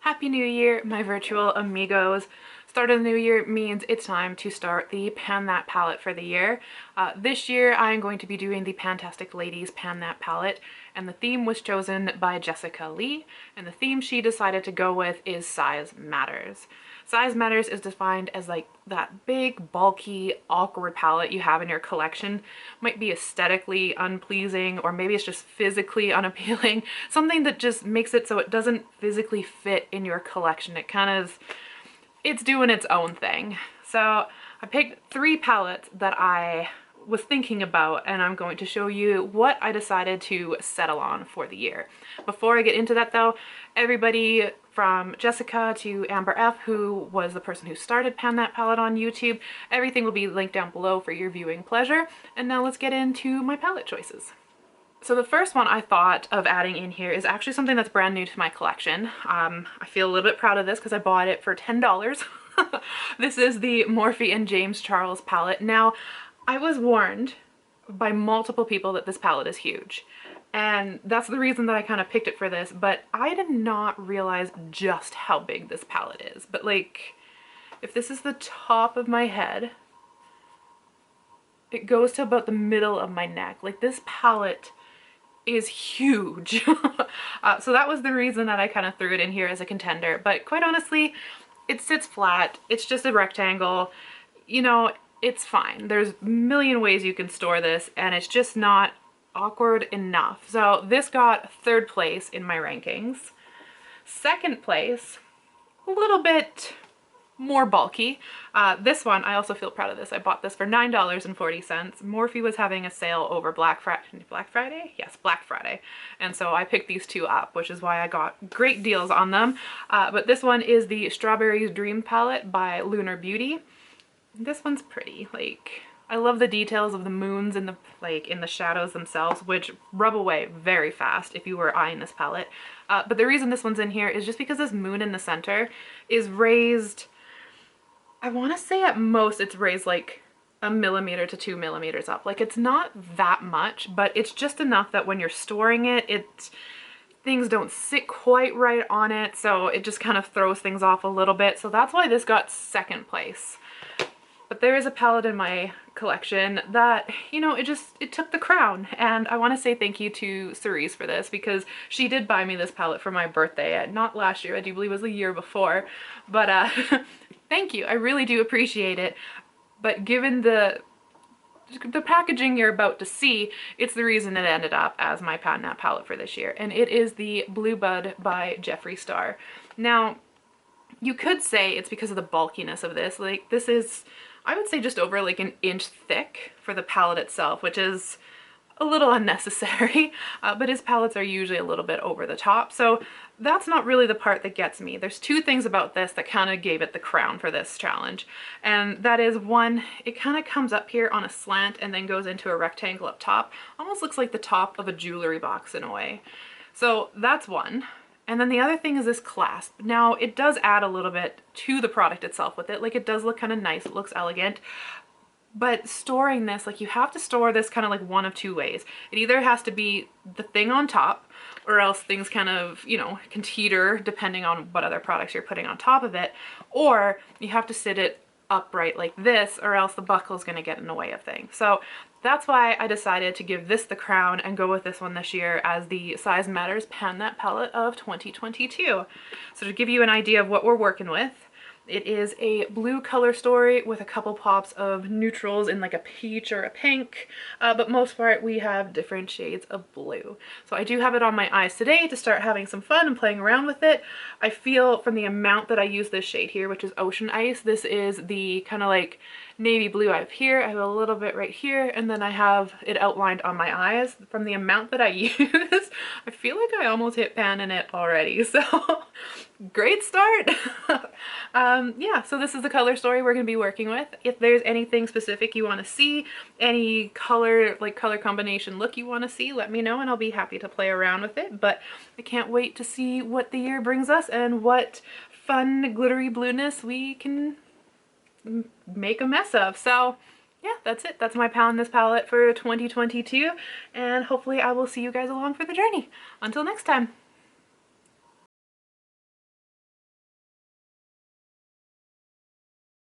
Happy New Year, my virtual amigos. Start of the new year means it's time to start the Pan That palette for the year. This year I'm going to be doing the PANtastic Ladies Pan That palette, and the theme was chosen by Jessica Lee, and the theme she decided to go with is Size Matters. Size Matters is defined as like that big, bulky, awkward palette you have in your collection. Might be aesthetically unpleasing, or maybe it's just physically unappealing. Something that just makes it so it doesn't physically fit in your collection. It kind of, it's doing its own thing. So I picked 3 palettes that I was thinking about, and I'm going to show you what I decided to settle on for the year. Before I get into that though, everybody from Jessica to Amber F, who was the person who started Pan That palette on YouTube, everything will be linked down below for your viewing pleasure. And now let's get into my palette choices. So the first one I thought of adding in here is actually something that's brand new to my collection. I feel a little bit proud of this because I bought it for $10. This is the Morphe and James Charles palette. Now, I was warned by multiple people that this palette is huge, and that's the reason that I kind of picked it for this, but I did not realize just how big this palette is. But like, if this is the top of my head, it goes to about the middle of my neck. Like, this palette is huge. So that was the reason that I kind of threw it in here as a contender, but quite honestly, it sits flat. It's just a rectangle. You know, it's fine. There's a million ways you can store this, and it's just not awkward enough. So this got 3rd place in my rankings. 2nd place, a little bit more bulky. This one, I also feel proud of this. I bought this for $9.40. Morphe was having a sale over Black Friday? Yes, Black Friday. And so I picked these 2 up, which is why I got great deals on them. But this one is the Strawberries Dream palette by Lunar Beauty. This one's pretty. Like, I love the details of the moons in the shadows themselves, which rub away very fast if you were eyeing this palette. But the reason this one's in here is just because this moon in the center is raised, I want to say at most it's raised like 1 millimeter to 2 millimeters up. Like, it's not that much, but it's just enough that when you're storing it, things don't sit quite right on it, so it just kind of throws things off a little bit. So that's why this got 2nd place. But there is a palette in my collection that, you know, it took the crown, and I want to say thank you to Cerise for this, because she did buy me this palette for my birthday. Not last year, I do believe it was the year before, but thank you. I really do appreciate it. But given the packaging you're about to see, it's the reason it ended up as my Pan That palette for this year, and it is the Blue Bud by Jeffree Star. Now, you could say it's because of the bulkiness of this. Like, this is, I would say, just over like 1 inch thick for the palette itself, which is a little unnecessary, but his palettes are usually a little bit over the top. So that's not really the part that gets me. There's 2 things about this that kind of gave it the crown for this challenge. And that is, one, it kind of comes up here on a slant and then goes into a rectangle up top. Almost looks like the top of a jewelry box in a way. So that's one. And then the other thing is this clasp. Now, it does add a little bit to the product itself with it. Like, it does look kind of nice. It looks elegant. But storing this, like, you have to store this kind of like one of 2 ways. It either has to be the thing on top, or else things kind of, you know, can teeter depending on what other products you're putting on top of it. Or you have to sit it upright like this, or else the buckle is going to get in the way of things. So that's why I decided to give this the crown and go with this one this year as the Size Matters Pan That palette of 2022. So to give you an idea of what we're working with, it is a blue color story with a couple pops of neutrals in like a peach or a pink, but most part we have different shades of blue. So I do have it on my eyes today to start having some fun and playing around with it. I feel from the amount that I use this shade here, which is Ocean Ice, this is the kind of like navy blue I have here. I have a little bit right here, and then I have it outlined on my eyes. From the amount that I use, I feel like I almost hit pan in it already, so great start. Yeah, so this is the color story we're going to be working with. If there's anything specific you want to see, any color, like color combination look you want to see, let me know and I'll be happy to play around with it. But I can't wait to see what the year brings us and what fun glittery blueness we can make a mess of. So yeah, that's it. That's my Pan This palette for 2022, and hopefully I will see you guys along for the journey. Until next time.